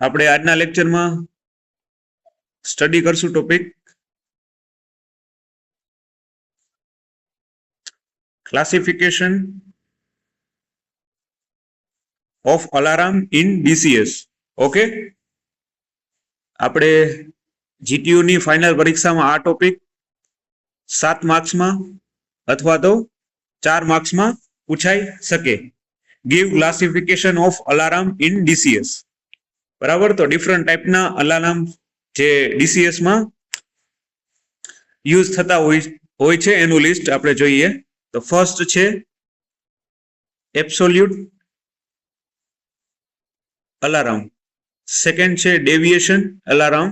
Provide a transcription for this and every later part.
આપણે આજના લેક્ચરમાં સ્ટડી કરશું topic classification of alarm in DCS. Okay, આપણે જીટીયુ ની ફાઇનલ પરીક્ષામાં આ ટોપિક 7 માર્ક્સમાં અથવા તો 4 માર્ક્સમાં પૂછાઈ શકે. Give classification of alarm in DCS. બરાબર, તો ડિફરન્ટ ટાઈપના અલાર્મ જે ડીસીએસ માં યુઝ થતા હોય છે એનું લિસ્ટ આપણે જોઈએ. તો ફર્સ્ટ છે એબ્સોલ્યુટ અલાર્મ, સેકન્ડ છે ડેવિએશન અલાર્મ,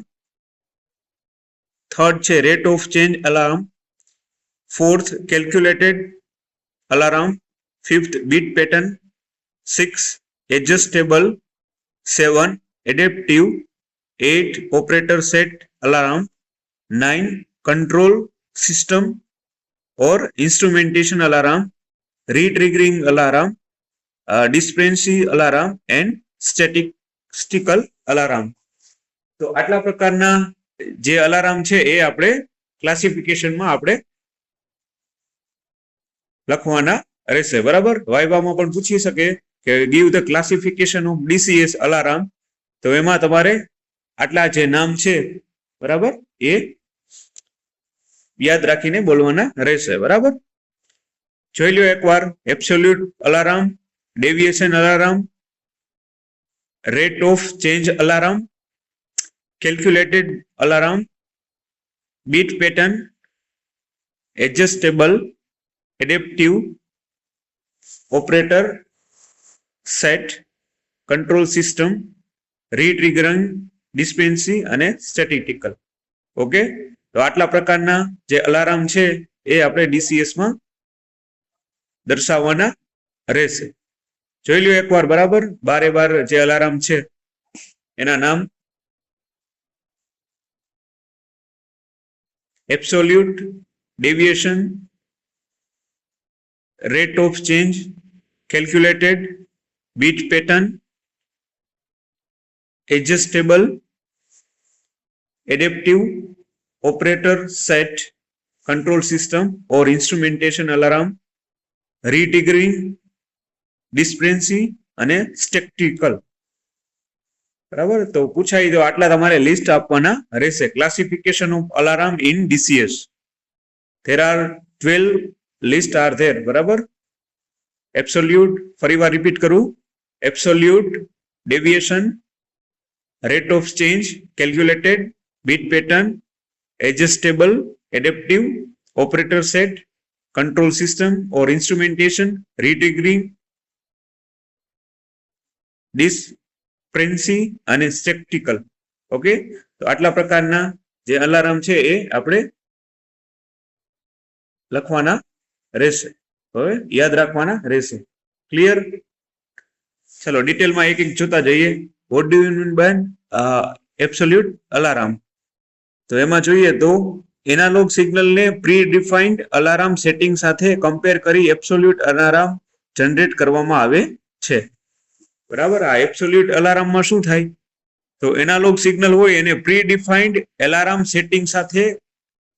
થર્ડ છે rate of change alarm, fourth calculated alarm, fifth bit pattern, 6 adjustable, 7 adaptive, 8 operator set alarm, 9 control system or instrumentation alarm, re-triggering alarm, dispendency alarm and statistical alarm. તો આટલા પ્રકારના જે alarm છે એ આપણે ક્લાસિફિકેશનમાં આપણે લખવાના રહેશે. બરાબર, વાઇવામાં પણ પૂછી શકે કે give the classification of DCS alarm. તો એમાં તમારે આટલા જે નામ છે બરાબર એ યાદ રાખીને બોલવાના રહેશે. બરાબર, જોઈ લો એકવાર. Absolute alarm, deviation alarm, rate of change alarm, calculated alarm, beat pattern, adjustable, adaptive, operator set, control system, retriggering, discrepancy અને સ્ટેટિસ્ટિકલ. ઓકે, તો આટલા પ્રકારના જે અલાર્મ છે એ આપણે ડીસીએસ માં દર્શાવવાના રહેશે. જોઈ લો એકવાર. બરાબર, બારે બાર જે અલાર્મ છે એના નામ: absolute, deviation, rate of change, calculated, bit pattern, adjustable, adaptive, operator set, control system or instrumentation alarm, re-triggering, dispendency અને statistical. બરાબર, તો પૂછાઈ દો આટલા તમારે લિસ્ટ આપવાના રહેશે. Classification of alarm in DCS. there are 12 list are there. બરાબર, એબ્સોલ્યુટ, ફરીવાર રિપીટ કરું, absolute, deviation, rate of change, calculated, bit pattern, adjustable, adaptive, operator set, control system or instrumentation, re-triggering, dispendency અને statistical. Okay, તો આટલા પ્રકારના જે alarm છે એ આપણે લખવાના રહેશે, હવે યાદ રાખવાના રહેશે. ક્લિયર? ચલો ડિટેલમાં એક એક જોતા જઈએ. What do you mean by absolute alarm? તો એમાં જોઈએ તો એનાલોગ સિગ્નલને પ્રી ડિફાઇન્ડ અલાર્મ સેટિંગ સાથે કમ્પેર કરી એબ્સોલ્યુટ અલાર્મ જનરેટ કરવામાં આવે છે. બરાબર, આ એબ્સોલ્યુટ અલાર્મમાં શું થાય? તો એનાલોગ સિગ્નલ હોય એને પ્રી ડિફાઇન્ડ અલાર્મ સેટિંગ સાથે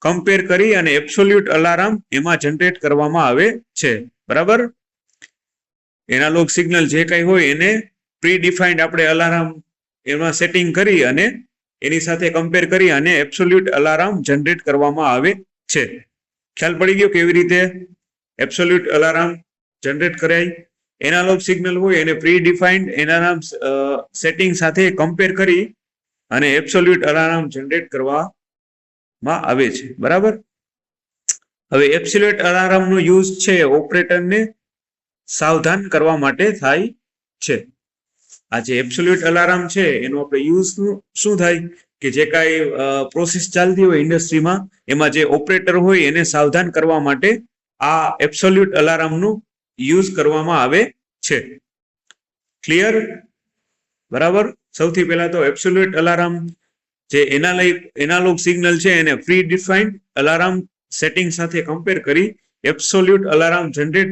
કમ્પેર કરી અને એબ્સોલ્યુટ અલાર્મ એમાં જનરેટ કરવામાં આવે છે. બરાબર, એનાલોગ સિગ્નલ જે કઈ હોય એને પ્રી ડિફાઇન્ડ આપણે અલાર્મ એમાં સેટિંગ કરી અને એની સાથે કમ્પેર કરી અને એબ્સોલ્યુટ અલાર્મ જનરેટ કરવામાં આવે છે. ખ્યાલ પડી ગયો કેવી રીતે એબ્સોલ્યુટ અલાર્મ જનરેટ કરાય? એનાલોગ સિગ્નલ હોય એને પ્રી ડિફાઇન્ડ અલાર્મ સેટિંગ સાથે કમ્પેર કરી અને એબ્સોલ્યુટ અલાર્મ જનરેટ કરવામાં આવે છે. બરાબર, હવે એબ્સોલ્યુટ અલાર્મનો યુઝ છે ઓપરેટરને સાવધાન કરવા માટે થાય છે. આ જે એબ્સોલ્યુટ અલાર્મ છે એનો આપણે યુઝ શું થાય કે જે કાંઈ પ્રોસેસ ચાલતી હોય ઇન્ડસ્ટ્રીમાં એમાં જે ઓપરેટર હોય એને સાવધાન કરવા માટે આ એબ્સોલ્યુટ અલાર્મનું યુઝ કરવામાં આવે છે. ક્લિયર? બરાબર, સૌથી પહેલા તો એબ્સોલ્યુટ અલાર્મ જે એનાલોગ સિગ્નલ છે એને પ્રી ડિફાઇન્ડ અલાર્મ સેટિંગ સાથે કમ્પેર કરી એબ્સોલ્યુટ અલાર્મ જનરેટ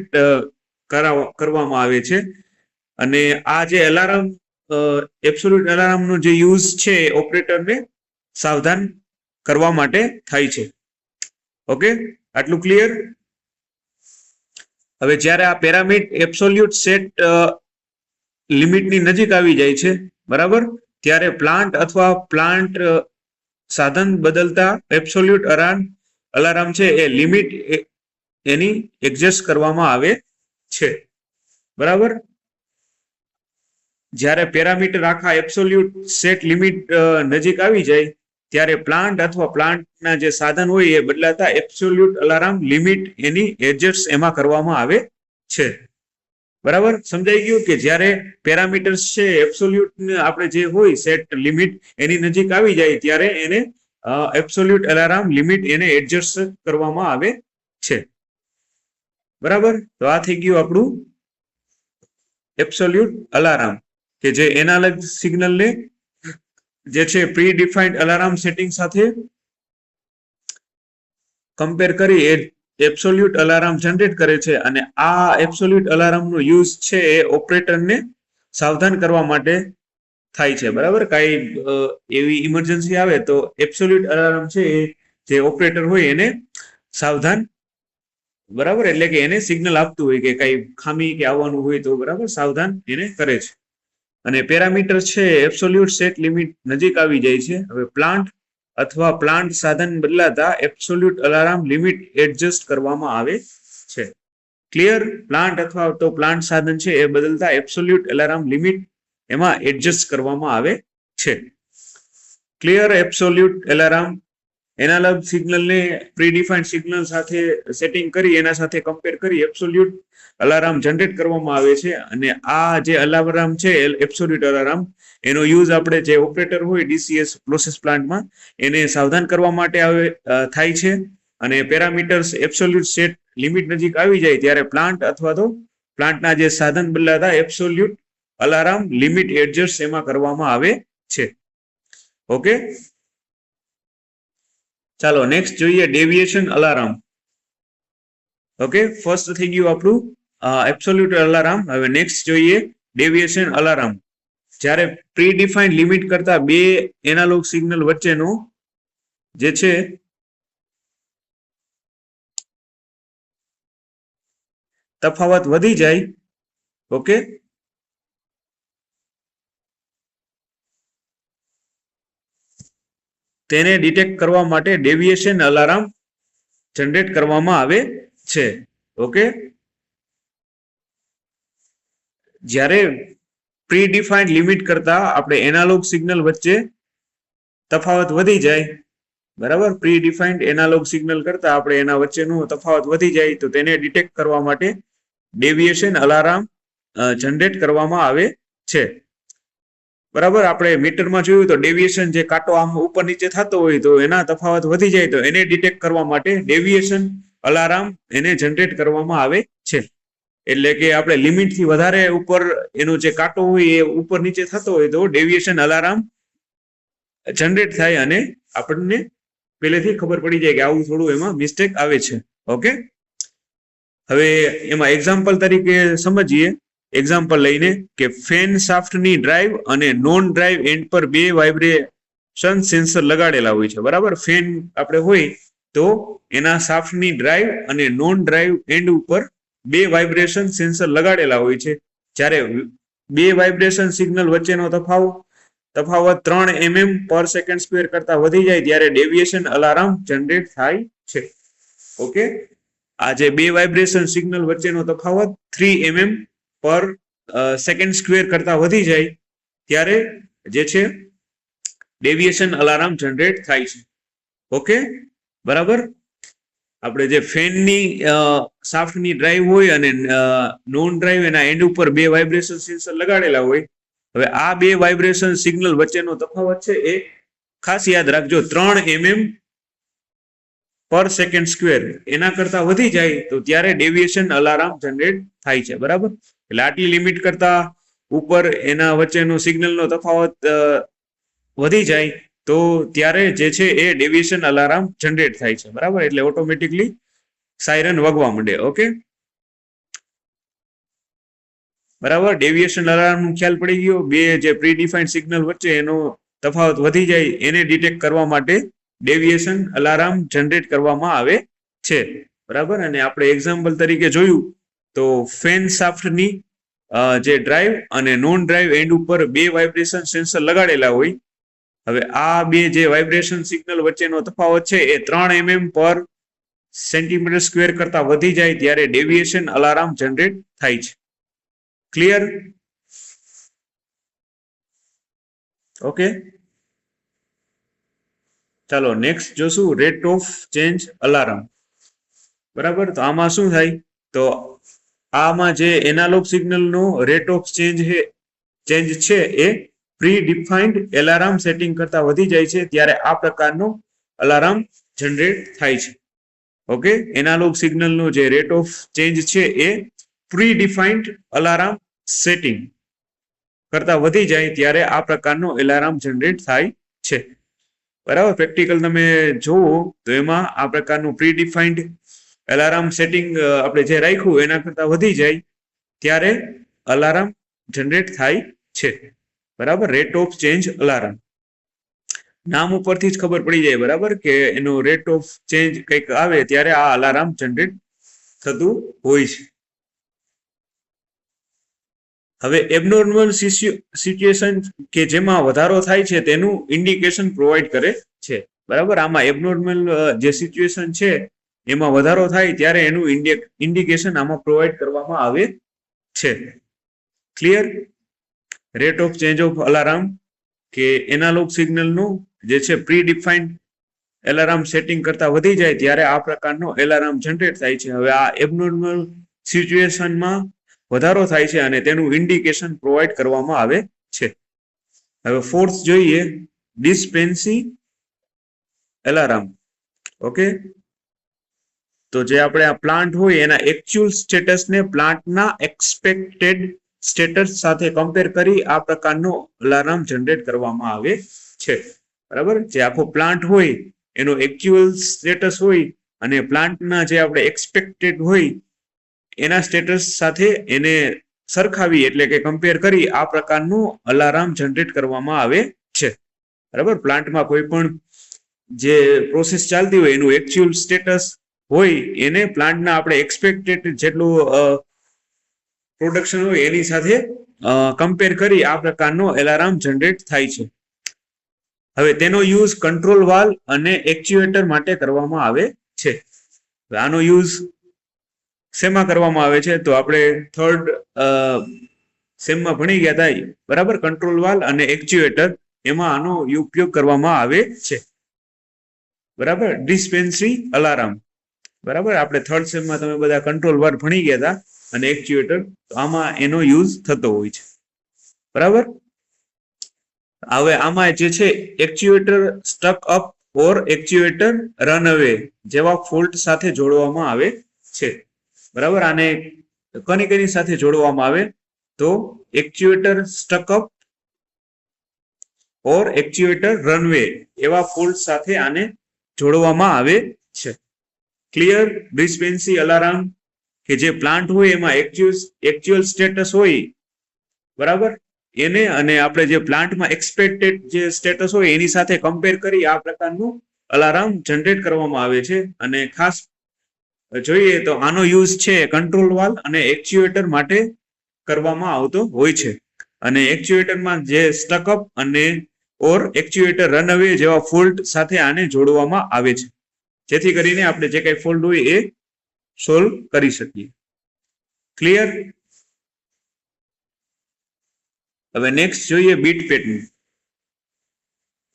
કરવામાં આવે છે. અને આ જે અલાર્મ એબ્સોલ્યુટ અલાર્મનો જે યુઝ છે ઓપરેટરને સાવધાન કરવા માટે થાય છે. ઓકે, આટલું ક્લિયર. હવે જ્યારે આ પેરામીટ એબ્સોલ્યુટ સેટ લિમિટની નજીક આવી જાય છે, બરાબર, ત્યારે પ્લાન્ટ અથવા પ્લાન્ટ સાધન બદલતા એબ્સોલ્યુટ અલાર્મ છે એ લિમિટ એની એડજસ્ટ કરવામાં આવે છે. બરાબર, જ્યારે પેરામીટર આખા એબ્સોલ્યુટ સેટ લિમિટ નજીક આવી જાય ત્યારે પ્લાન્ટ અથવા પ્લાન્ટના જે સાધન હોય એ બદલાતા એબ્સોલ્યુટ અલાર્મ લિમિટ એની એડજસ્ટ એમાં કરવામાં આવે છે. બરાબર, સમજાઈ ગયું કે જ્યારે પેરામીટર્સ છે એબ્સોલ્યુટ આપણે જે હોય સેટ લિમિટ એની નજીક આવી જાય ત્યારે એને એબ્સોલ્યુટ અલાર્મ લિમિટ એને એડજસ્ટ કરવામાં આવે છે. બરાબર, તો આ થઈ ગયું આપણું એબ્સોલ્યુટ અલાર્મ કે જે એનાલોગ સિગ્નલને જે છે પ્રી ડિફાઇન્ડ અલાર્મ સેટિંગ સાથે કમ્પેર કરી એબ્સોલ્યુટ અલાર્મ જનરેટ કરે છે. અને આ એબ્સોલ્યુટ અલાર્મનો યુઝ છે એ ઓપરેટરને સાવધાન કરવા માટે થાય છે. બરાબર, કઈ એવી ઇમરજન્સી આવે તો એબ્સોલ્યુટ અલાર્મ છે એ જે ઓપરેટર હોય એને સાવધાન, બરાબર, એટલે કે એને સિગ્નલ આપતું હોય કે કઈ ખામી કે આવવાનું હોય તો બરાબર સાવધાન એને કરે છે. અને પેરામીટર છે એબ્સોલ્યુટ સેટ લિમિટ નજીક આવી જાય છે. હવે પ્લાન્ટ અથવા પ્લાન્ટ સાધન બદલાતા એબ્સોલ્યુટ અલાર્મ લિમિટ એડજસ્ટ કરવામાં આવે છે. ક્લિયર, પ્લાન્ટ અથવા તો પ્લાન્ટ સાધન છે એ બદલતા એબ્સોલ્યુટ અલાર્મ લિમિટ એમાં એડજસ્ટ કરવામાં આવે છે. ક્લિયર, એબ્સોલ્યુટ અલાર્મ એનાલોગ સિગ્નલને પ્રીડિફાઇન્ડ સિગ્નલ સાથે સેટિંગ કરી એના સાથે કમ્પેર કરી એબ્સોલ્યુટ અલાર્મ જનરેટ કરવામાં આવે છે. અને આ જે અલાર્મ છે એબ્સોલ્યુટ અલાર્મ એનો યુઝ આપણે જે ઓપરેટર હોય ડીસીએસ પ્રોસેસ પ્લાન્ટમાં એને સાવધાન કરવા માટે થાય છે. અને પેરામીટર્સ એબ્સોલ્યુટ સેટ લિમિટ નજીક આવી જાય ત્યારે પ્લાન્ટ અથવા તો પ્લાન્ટના જે સાધન બદલાતા એબ્સોલ્યુટ અલાર્મ લિમિટ એડજસ્ટ એમાં કરવામાં આવે છે. ઓકે, ચાલો નેક્સ્ટ જોઈએ ડેવિએશન અલાર્મ. ઓકે, ફર્સ્ટ થઈ ગયું આપણું એબ્સોલ્યુટ અલાર્મ. હવે નેક્સ્ટ જોઈએ ડેવિએશન અલાર્મ. જ્યારે પ્રી ડિફાઇન્ડ લિમિટ કરતા બે એનાલોગ સિગ્નલ વચ્ચેનો જે છે તફાવત વધી જાય, ઓકે, તેને ડિટેક્ટ કરવા માટે ડેવિએશન અલાર્મ જનરેટ કરવામાં આવે છે. ઓકે, જ્યારે પ્રી ડિફાઇન્ડ લિમિટ કરતા આપણે એનાલોગ સિગ્નલ વચ્ચે તફાવત વધી જાય, બરાબર, પ્રી ડિફાઇન્ડ એનાલોગ સિગ્નલ કરતા આપણે એના વચ્ચેનો તફાવત વધી જાય તો તેને ડિટેક્ટ કરવા માટે ડેવિએશન અલાર્મ જનરેટ કરવામાં આવે છે. બરાબર, આપણે મીટરમાં જોયું તો ડેવિએશન જે કાંટો આમ ઉપર નીચે થતો હોય તો એના તફાવત વધી જાય તો એને ડિટેક્ટ કરવા માટે ડેવિએશન અલાર્મ એને જનરેટ કરવામાં આવે છે. એટલે કે આપણે લિમિટથી વધારે ઉપર એનો જે કાંટો હોય એ ઉપર નીચે થતો હોય તો ડેવિએશન અલાર્મ જનરેટ થાય અને આપણને પહેલેથી ખબર પડી જાય કે આવું થોડું એમાં મિસ્ટેક આવે છે. ઓકે, હવે એમાં એક્ઝામ્પલ તરીકે સમજીએ. એક્ઝામ્પલ લઈને કે ફેન શાફ્ટની ડ્રાઈવ અને નોન ડ્રાઈવ એન્ડ પર બે વાઇબ્રેશન સેન્સર લગાડેલા હોય છે. બરાબર, ફેન આપણે હોય તો એના શાફ્ટની ડ્રાઈવ અને નોન ડ્રાઈવ એન્ડ ઉપર બે વાઇબ્રેશન સેન્સર લગાડેલા હોય છે. જ્યારે બે વાઇબ્રેશન સિગ્નલ વચ્ચેનો તફાવત 3 mm પર સેકન્ડ સ્ક્વેર કરતા વધી જાય ત્યારે ડેવિએશન અલાર્મ જનરેટ થાય છે. ઓકે, આ જે બે વાઇબ્રેશન સિગ્નલ વચ્ચેનો તફાવત 3 mm પર સેકન્ડ સ્ક્વેર કરતા વધી જાય ત્યારે જે છે ડેવિએશન અલાર્મ જનરેટ થાય છે. ઓકે, બરાબર, આપણે જે ફેનની શાફ્ટની ડ્રાઈવ હોય અને નોન ડ્રાઈવ એના એન્ડ ઉપર બે વાઇબ્રેશન સેન્સર લગાડેલા હોય. હવે આ બે વાઇબ્રેશન સિગ્નલ વચ્ચેનો તફાવત છે એ ખાસ યાદ રાખજો 3 mm પર સેકન્ડ સ્ક્વેર એના કરતા વધી જાય તો ત્યારે ડેવિએશન અલાર્મ જનરેટ થાય છે. બરાબર, એટલે આટલી લિમિટ કરતા ઉપર એના વચ્ચેનો સિગ્નલનો તફાવત વધી જાય તો ત્યારે જે છે એ ડેવિએશન અલાર્મ જનરેટ થાય છે. બરાબર, એટલે ઓટોમેટિકલી સાયરન વાગવા માંડે. ઓકે, બરાબર. ડેવિએશન અલાર્મ નો ખ્યાલ પડી ગયો. બે જે પ્રી ડિફાઇન્ડ સિગ્નલ વચ્ચે એનો તફાવત વધી જાય એને ડિટેક્ટ કરવા માટે ડેવિએશન અલાર્મ જનરેટ કરવામાં આવે છે. બરાબર. અને આપણે એક્ઝામ્પલ તરીકે જોયું તો ફેન શાફ્ટની જે ડ્રાઈવ અને નોન ડ્રાઈવ એન્ડ ઉપર બે વાઇબ્રેશન સેન્સર લગાડેલા હોય. હવે આ બે જે વાઇબ્રેશન સિગ્નલ વચ્ચેનો તફાવત છે એ 3 mm પર સેન્ટીમીટર સ્ક્વેર કરતા વધી જાય ત્યારે ડેવિએશન અલાર્મ જનરેટ થાય છે. ક્લિયર? ઓકે, ચાલો નેક્સ્ટ જોશું રેટ ઓફ ચેન્જ અલાર્મ. બરાબર. તો આમાં શું થાય તો આમાં જે એનાલોગ સિગ્નલનો રેટ ઓફ ચેન્જ છે એ પ્રી ડિફાઇન્ડ અલાર્મ સેટિંગ કરતા વધી જાય છે ત્યારે આ પ્રકારનો અલાર્મ જનરેટ થાય છે. ઓકે, એનાલોગ સિગ્નલનો જે રેટ ઓફ ચેન્જ છે એ પ્રી ડિફાઇન્ડ અલાર્મ સેટિંગ કરતા વધી જાય ત્યારે આ પ્રકારનો અલાર્મ જનરેટ થાય છે. બરાબર. પ્રેક્ટિકલ તમે જોવો તો એમાં આ પ્રકારનું પ્રી ડિફાઇન્ડ અલાર્મ સેટિંગ આપણે જે રાખ્યું એના કરતા વધી જાય ત્યારે અલાર્મ જનરેટ થાય છે. બરાબર. રેટ ઓફ ચેન્જ અલાર્મ નામ ઉપરથી જ ખબર પડી જાય. બરાબર, કે એનો રેટ ઓફ ચેન્જ કંઈક આવે ત્યારે આ અલાર્મ જનરેટ થતું હોય છે. હવે એબનોર્મલ સિચ્યુએશન કે જેમાં વધારો થાય છે તેનું ઇન્ડિકેશન પ્રોવાઈડ કરે છે. બરાબર. આમાં એબનોર્મલ જે સિચ્યુએશન છે એમાં વધારો થાય ત્યારે એનું ઇન્ડિકેશન આમાં પ્રોવાઈડ કરવામાં આવે છે. Clear? Rate of change of alarm કે એનાલોગ સિગ્નલનું જે છે પ્રી ડિફાઇન્ડ અલાર્મ સેટિંગ કરતા વધી જાય ત્યારે આ પ્રકારનો અલાર્મ જનરેટ થાય છે. હવે આ એબનોર્મલ સિચ્યુએશનમાં વધારો થાય છે અને તેનું ઇન્ડિકેશન પ્રોવાઈડ કરવામાં આવે છે. હવે ફોર્થ જોઈએ ડિસ્પેન્સી અલાર્મ. ઓકે, તો જે આપણે આ પ્લાન્ટ હોય એના એકચ્યુઅલ સ્ટેટસને પ્લાન્ટના એક્સપેક્ટેડ સ્ટેટસ સાથે કમ્પેર કરી આ પ્રકારનો અલાર્મ જનરેટ કરવામાં આવે છે. બરાબર. જે આખો પ્લાન્ટ હોય એનો એકચ્યુઅલ સ્ટેટસ હોય અને પ્લાન્ટના જે આપણે એક્સપેક્ટેડ હોય એના સ્ટેટસ સાથે એને સરખાવી એટલે કે કમ્પેર કરી આ પ્રકારનું અલાર્મ જનરેટ કરવામાં આવે છે. બરાબર. પ્લાન્ટમાં કોઈ પણ જે પ્રોસેસ ચાલતી હોય એનું એકચ્યુઅલ સ્ટેટસ હોય એને પ્લાન્ટના આપણે એક્સપેક્ટેડ જેટલું પ્રોડક્શન હોય એની સાથે કમ્પેર કરી આ પ્રકારનો અલાર્મ જનરેટ થાય છે. હવે તેનો યુઝ કંટ્રોલ વાલ્વ અને એક્ચ્યુએટર માટે કરવામાં આવે છે. આનો યુઝ શેમાં કરવામાં આવે છે તો આપણે થર્ડ સેમમાં ભણી ગયા હતા. બરાબર. કંટ્રોલ વાલ્વ અને એક્ચ્યુએટર એમાં આનો ઉપયોગ કરવામાં આવે છે. બરાબર. Dispensary alarm. બરાબર. આપણે થર્ડ સેમમાં તમે બધા કંટ્રોલ વાલ્વ ભણી ગયા હતા અને એક્ચ્યુએટર, આમાં એનો યુઝ થતો હોય છે. બરાબર. હવે આમાં જે છે એક્ચ્યુએટર સ્ટક અપ ઓર એક્ચ્યુએટર રન અવે જેવા ફોલ્ટ સાથે જોડવામાં આવે છે. બરાબર. આને કની સાથે જોડવામાં આવે તો એક્ચ્યુએટર સ્ટક અપ ઓર એક્ચ્યુએટર રનવે એવા ફોલ્ટ સાથે આને જોડવામાં આવે છે. ક્લિયર? ડિસ્પેન્સી અલાર્મ કે જે પ્લાન્ટ હોય એમાં એકચ્યુઅલ સ્ટેટસ હોય. બરાબર. એને અને આપણે જે પ્લાન્ટમાં એક્સપેક્ટેડ જે સ્ટેટસ હોય એની સાથે કમ્પેર કરી આ પ્રકારનું અલાર્મ જનરેટ કરવામાં આવે છે. અને ખાસ જોઈએ તો આનો યુઝ છે કંટ્રોલ વાલ્વ અને એક્ચ્યુએટર માટે કરવામાં આવતો હોય છે. અને એક્ચ્યુએટરમાં જે સ્ટકઅપ અને ઓર એક્ચ્યુએટર રન અવે જેવા ફોલ્ટ સાથે આને જોડવામાં આવે છે જેથી કરીને આપણે જે કઈ ફોલ્ટ હોય એ સોલ્વ કરી શકીએ. ક્લિયર? હવે નેક્સ્ટ જોઈએ બીટ પેટર્ન.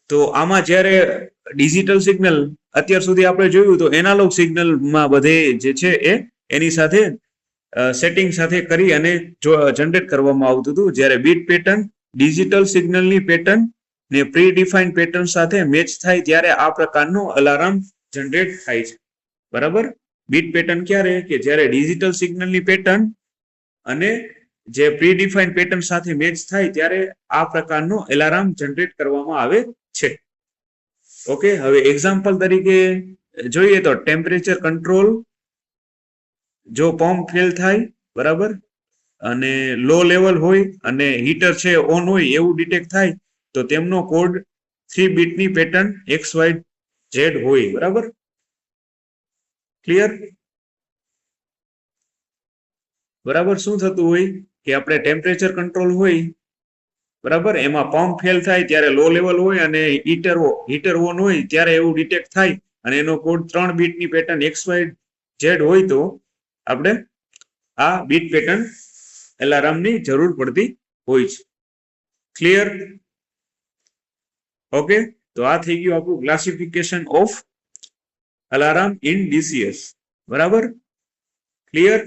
તો આમાં જ્યારે ડિજિટલ સિગ્નલ અત્યાર સુધી આપણે જોયું તો એનાલોગ સિગ્નલમાં બધે જે છે એ એની સાથે સેટિંગ સાથે કરી અને જનરેટ કરવામાં આવતું હતું. જ્યારે બીટ પેટર્ન ડિજિટલ સિગ્નલની પેટર્ન ને પ્રી ડિફાઇન્ડ પેટર્ન સાથે મેચ થાય ત્યારે આ પ્રકારનો અલાર્મ જનરેટ થાય છે. બરાબર. બીટ પેટર્ન ક્યારે કે જ્યારે ડિજિટલ સિગ્નલની પેટર્ન અને જે પ્રી ડિફાઇન્ડ પેટર્ન સાથે મેચ થાય ત્યારે આ પ્રકારનો અલાર્મ જનરેટ કરવામાં આવે છે. ઓકે. હવે એક્ઝામ્પલ તરીકે જોઈએ તો ટેમ્પરેચર કંટ્રોલ જો પંપ ફેલ થાય. બરાબર. અને લો લેવલ હોય અને હીટર છે ઓન હોય એવું ડિટેક્ટ થાય તો તેમનો કોડ 3 બીટની પેટર્ન XYZ હોય. બરાબર, ક્લિયર? બરાબર, શું થતું હોય કે આપણે ટેમ્પરેચર કંટ્રોલ હોય, બરાબર, એમાં પંપ ફેલ થાય ત્યારે લો લેવલ હોય અને હીટર ઓન હોય ત્યારે એવું ડિટેક્ટ થાય અને એનો કોડ 3 બીટની પેટર્ન XYZ હોય તો આપણે આ બીટ પેટર્ન એલાર્મની જરૂર પડતી હોય છે. ક્લિયર? ઓકે, તો આ થઈ ગયું આપણું classification of alarm in DCS. બરાબર, ક્લિયર?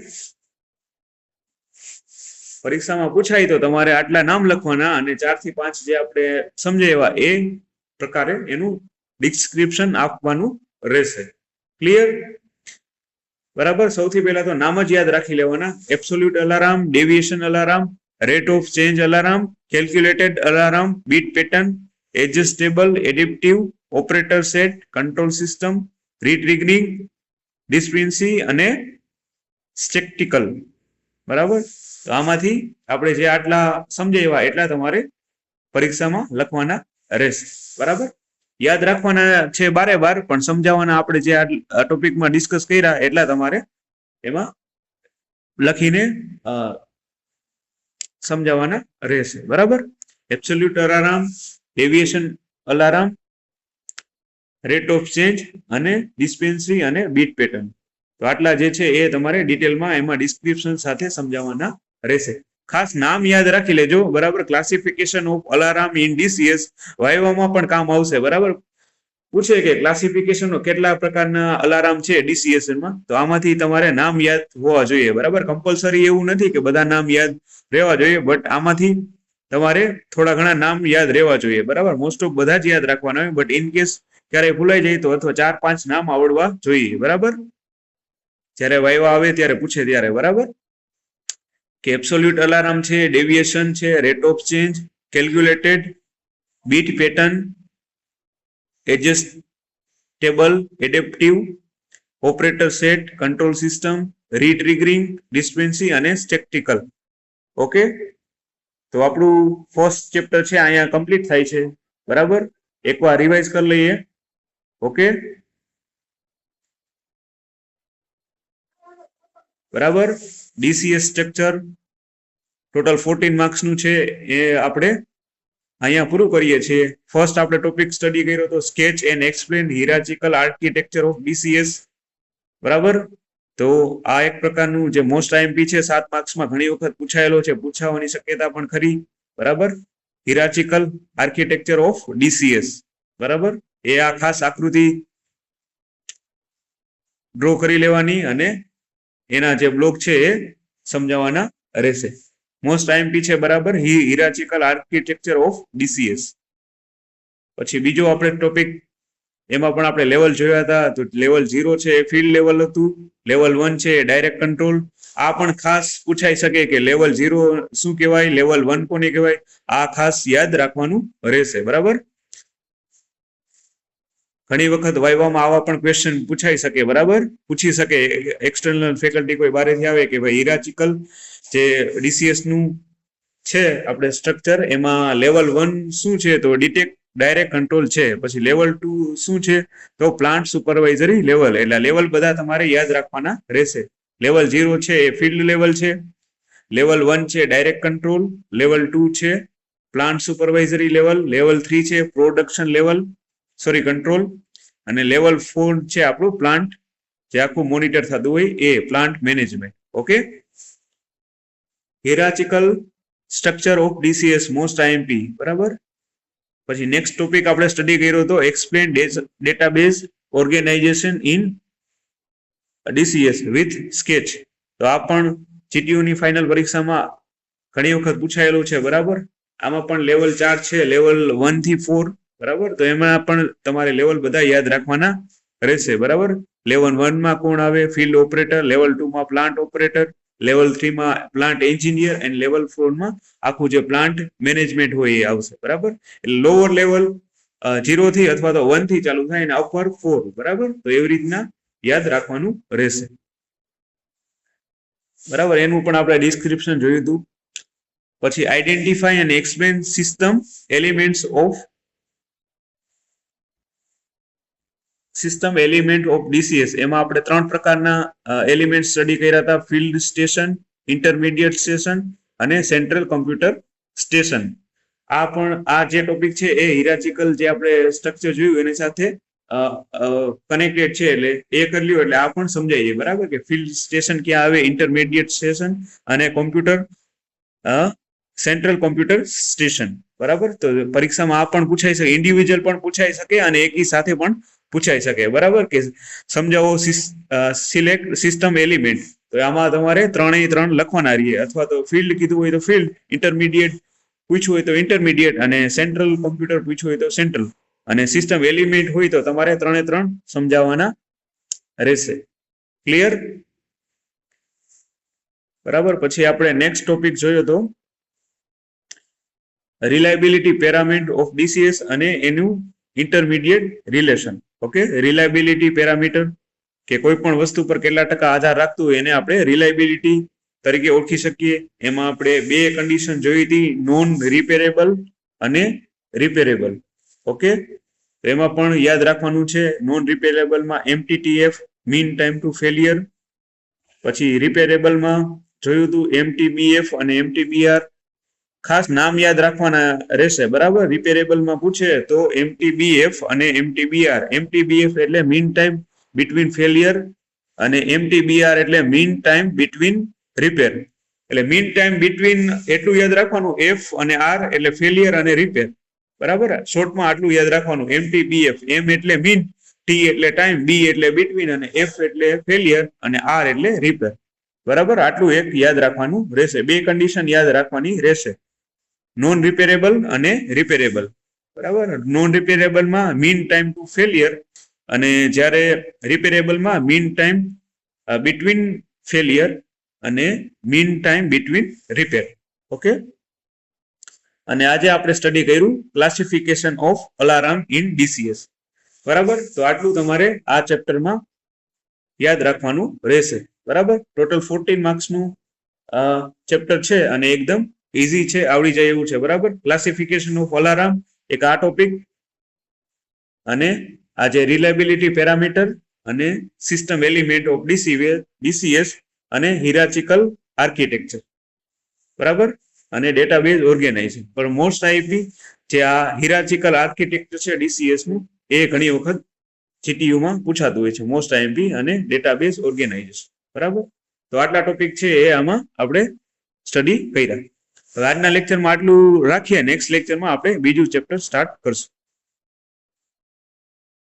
પરીક્ષામાં પૂછાય તો તમારે આટલા નામ લખવાના અને 4 થી 5 જે આપણે સમજાવ્યા એ પ્રકારે એનું ડિસ્ક્રિપ્શન આપવાનું રહેશે. ક્લિયર? બરાબર, સૌથી પહેલા તો નામ જ યાદ રાખી લેવાના. Absolute alarm, deviation alarm, rate of change alarm, calculated alarm, beat pattern, adjustable, adaptive, operator set, control system, retriggering, discrepancy અને સ્ટેટિકલ. બરાબર, તો આમાંથી આપણે જે આટલા સમજાવ્યા એટલા તમારે પરીક્ષામાં લખવાના રહેશે. બરાબર, યાદ રાખવાના છે બારે બાર, પણ સમજાવવાના આપણે જે આ ટોપિકમાં ડિસ્કસ કર્યા એટલા તમારે એમાં લખીને સમજાવવાના રહેશે. બરાબર, absolute alarm, deviation alarm, rate of change અને ડિસ્પેન્સરી અને બીટ પેટર્ન. તો આટલા જે છે એ તમારે ડિટેલમાં એમાં ડિસ્ક્રિપ્શન સાથે સમજાવવાના રહેશે. ખાસ નામ યાદ રાખી લેજો. બરાબર, classification of alarm in DCS વાયવામાં પણ કામ આવશે. બરાબર, પૂછે કે ક્લાસિફિકેશનનો કેટલા પ્રકારના અલાર્મ છે DCS માં, તો આમાંથી તમારે નામ યાદ હોવા જોઈએ. બરાબર, કમ્પલસરી એવું નથી કે બધા નામ યાદ રહેવા જોઈએ, બટ આમાંથી તમારે થોડા ઘણા નામ યાદ રહેવા જોઈએ. બરાબર, મોસ્ટ ઓફ બધા જ યાદ રાખવાના હોય, બટ ઇન કેસ ક્યારેય ભૂલાઈ જાય તો અથવા 4-5 નામ આવડવા જોઈએ. બરાબર, જ્યારે વાયવા આવે ત્યારે પૂછે ત્યારે. બરાબર, કે એબ્સોલ્યુટ અલાર્મ છે, ડેવિએશન છે, rate of change, calculated, bit pattern, adjustable, adaptive, operator set, control system, retriggering, discrepancy અને સ્ટેટિકલ. ઓકે, તો આપણું ફર્સ્ટ ચેપ્ટર છે અહીંયા કમ્પ્લીટ થાય છે. બરાબર, એકવાર રિવાઇઝ કરી લઈએ. ઓકે, બરાબર, DCS સ્ટ્રક્ચર ટોટલ 14 માર્ક્સનું છે એ આપણે અહીંયા પૂરું કરીએ છીએ. ફર્સ્ટ આપણે ટોપિક સ્ટડી કર્યો તો sketch and explain hierarchical architecture of DCS. બરાબર, તો આ એક પ્રકારનું જે મોસ્ટ આઈએમપી છે 7 માર્ક્સમાં ઘણી વખત પૂછાયેલો છે, પૂછાવાની શક્યતા પણ ખરી. બરાબર, હિરાર્ચિકલ આર્કિટેક્ચર ઓફ DCS. બરાબર, એ આ ખાસ આકૃતિ ડ્રો કરી લેવાની અને એના જે બ્લોક છે એ સમજાવવાના રહેશે. મોસ્ટ આઈએમપી છે. બરાબર, હિરાર્ચિકલ આર્કિટેક્ચર ઓફ DCS. પછી બીજો આપણે ટોપિક એમાં પણ આપણે લેવલ જોયા હતા. તો લેવલ 0 છે એ ફિલ્ડ લેવલ હતું, લેવલ 1 છે એ ડાયરેક્ટ કંટ્રોલ. આ પણ ખાસ પૂછાઈ શકે કે લેવલ 0 શું કહેવાય, લેવલ 1 કોને કહેવાય, આ ખાસ યાદ રાખવાનું રહેશે. બરાબર, ઘણી વખત વાયવામાં આવા પણ ક્વેશ્ચન પૂછાઈ શકે. બરાબર, પૂછી શકે એક્સટર્નલ ફેકલ્ટી કોઈ બારેથી આવે કે ભાઈ હિરાર્ચિકલ જે DCS નું છે આપણે સ્ટ્રક્ચર, એમાં લેવલ 1 શું છે તો ડિટેક્ટ ડાયરેક્ટ કંટ્રોલ છે. પછી લેવલ 2 શું છે તો પ્લાન્ટ સુપરવાઇઝરી લેવલ. એટલે લેવલ બધા તમારે યાદ રાખવાના રહેશે. લેવલ 0 છે એ ફિલ્ડ લેવલ છે, લેવલ 1 છે ડાયરેક્ટ કંટ્રોલ, લેવલ 2 છે પ્લાન્ટ સુપરવાઇઝરી લેવલ, લેવલ 3 છે પ્રોડક્શન લેવલ કંટ્રોલ, અને લેવલ 4 છે આપણું પ્લાન્ટ જે આખું મોનિટર થતું હોય એ plant management. Okay, hierarchical structure of DCS most IMP. બરાબર, પછી નેક્સ્ટ ટોપિક આપણે સ્ટડી કર્યો હતો explain database organization in DCS with sketch. તો આ પણ GTU ની ફાઇનલ પરીક્ષામાં ઘણી વખત પૂછાયેલું છે. બરાબર, આમાં પણ લેવલ 4 છે, લેવલ 1 થી 4. બરાબર, તો એમાં પણ તમારે લેવલ બધા યાદ રાખવાના રહેશે. બરાબર, લેવલ 1 માં કોણ આવે, ફિલ્ડ ઓપરેટર, લેવલ 2 માં પ્લાન્ટ ઓપરેટર, લેવલ 3 માં પ્લાન્ટ એન્જિનિયર, અને લેવલ 4 માં આખું જે પ્લાન્ટ મેનેજમેન્ટ હોય એ આવશે. બરાબર, એટલે લોઅર લેવલ 0 થી અથવા તો 1 થી ચાલુ થાય અને અપર 4. બરાબર, તો એવી રીતના યાદ રાખવાનું રહેશે. બરાબર, એનું પણ આપણે ડિસ્ક્રિપ્શન જોયું હતું. પછી identify and explain system elements of DCS. એમાં આપણે 3 પ્રકારના એલિમેન્ટ સ્ટડી કર્યા હતા: ફિલ્ડ સ્ટેશન, ઇન્ટરમીડિયેટ સ્ટેશન અને સેન્ટ્રલ કોમ્પ્યુટર સ્ટેશન. આ જે ટોપિક છે એ હિરાચિકલ જે આપણે સ્ટ્રક્ચર જોયું એની સાથે કનેક્ટેડ છે, એટલે એ કરી લ્યો એટલે આ પણ સમજાય જાય. બરાબર, કે ફિલ્ડ સ્ટેશન ક્યાં આવે, ઇન્ટરમીડિયેટ સ્ટેશન અને સેન્ટ્રલ કોમ્પ્યુટર સ્ટેશન. બરાબર, તો પરીક્ષામાં આ પણ પૂછાઈ શકે, ઇન્ડિવિજ્યુઅલ પણ પૂછાઈ શકે અને એકી સાથે પણ પૂછાઈ શકે. બરાબર, કે સમજાવો સિલેક્ટ સિસ્ટમ એલિમેન્ટ, તો આમાં તમારે 3 લખવાના રહીએ, અથવા તો ફિલ્ડ કીધું હોય તો ફિલ્ડ, ઇન્ટરમીડિયેટ પૂછ્યું હોય તો ઇન્ટરમીડિયેટ અને સેન્ટ્રલ કોમ્પ્યુટર પૂછ્યું હોય તો સેન્ટ્રલ, અને સિસ્ટમ એલિમેન્ટ હોય તો તમારે 3 સમજાવવાના રહેશે. ક્લિયર? બરાબર, પછી આપણે નેક્સ્ટ ટોપિક જોયો તો રિલાયબિલિટી પેરામીટર ઓફ ડીસીએસ અને એનું intermediate relation. Okay, reliability parameter કે કોઈ પણ વસ્તુ પર કેટલા ટકા આધાર રાખતું હોય એને આપણે રિલાયબિલિટી તરીકે ઓળખી શકીએ. એમાં આપણે 2 કન્ડિશન જોઈ હતી, નોન રિપેરેબલ અને રિપેરેબલ. ઓકે, તો એમાં પણ યાદ રાખવાનું છે, નોન રિપેરેબલમાં MTTF mean time to failure. પછી રિપેરેબલમાં જોયું હતું MTBF અને MTBR. ખાસ નામ યાદ રાખવાના રહેશે. બરાબર, રિપેરેબલમાં પૂછે તો MTBF અને MTBR. MTBF એટલે મીન ટાઈમ બિટવીન ફેલિયર અને MTBR એટલે મીન ટાઈમ બિટવીન રિપેર. એટલે મીન ટાઈમ બિટવીન એટલું યાદ રાખવાનું, F અને R એટલે ફેલિયર અને રિપેર. બરાબર, શોર્ટમાં આટલું યાદ રાખવાનું. MTBF, M એટલે મીન, T એટલે ટાઈમ, B એટલે બિટવીન અને F એટલે ફેલિયર અને R એટલે રિપેર. બરાબર, આટલું એક યાદ રાખવાનું રહેશે. 2 કન્ડિશન યાદ રાખવાની રહેશે, નોન રિપેરેબલ અને રિપેરેબલ. બરાબર, નોન રિપેરેબલમાં મીન ટાઈમ ટુ ફેલિયર અને જ્યારે રિપેરેબલમાં મીન ટાઈમ બિટવીન ફેલિયર અને mean time between repair. Okay, અને આજે આપણે સ્ટડી કર્યું classification of alarm in DCS. બરાબર, તો આટલું તમારે આ ચેપ્ટરમાં યાદ રાખવાનું રહેશે. બરાબર, ટોટલ 14 માર્ક્સનું ચેપ્ટર છે અને એકદમ ઈઝી છે, આવડી જાય એવું છે. બરાબર, ક્લાસિફિકેશન ઓફ અલાર્મ એક આ ટોપિક, અને આ જે રિલાયબિલિટી પેરામીટર અને સિસ્ટમ એલિમેન્ટ ઓફ ડીસીએસ અને હિરાચિકલ આર્કિટેક્ચર. બરાબર, અને ડેટાબેઝ ઓર્ગેનાઇઝેશન. પણ મોસ્ટ આઈપી જે આ હિરાચિકલ આર્કિટેક્ચર છે ડીસીએસ નું, એ ઘણી વખત જીટીયુમાં પૂછાતું હોય છે, મોસ્ટ આઈપી અને ડેટાબેઝ ઓર્ગેનાઇઝેશન. બરાબર, તો આટલા ટોપિક છે એ આમાં આપણે સ્ટડી કર્યા. આજના લેક્ચરમાં આટલું રાખીએ, નેક્સ્ટ લેક્ચરમાં આપણે બીજું ચેપ્ટર સ્ટાર્ટ કરશું.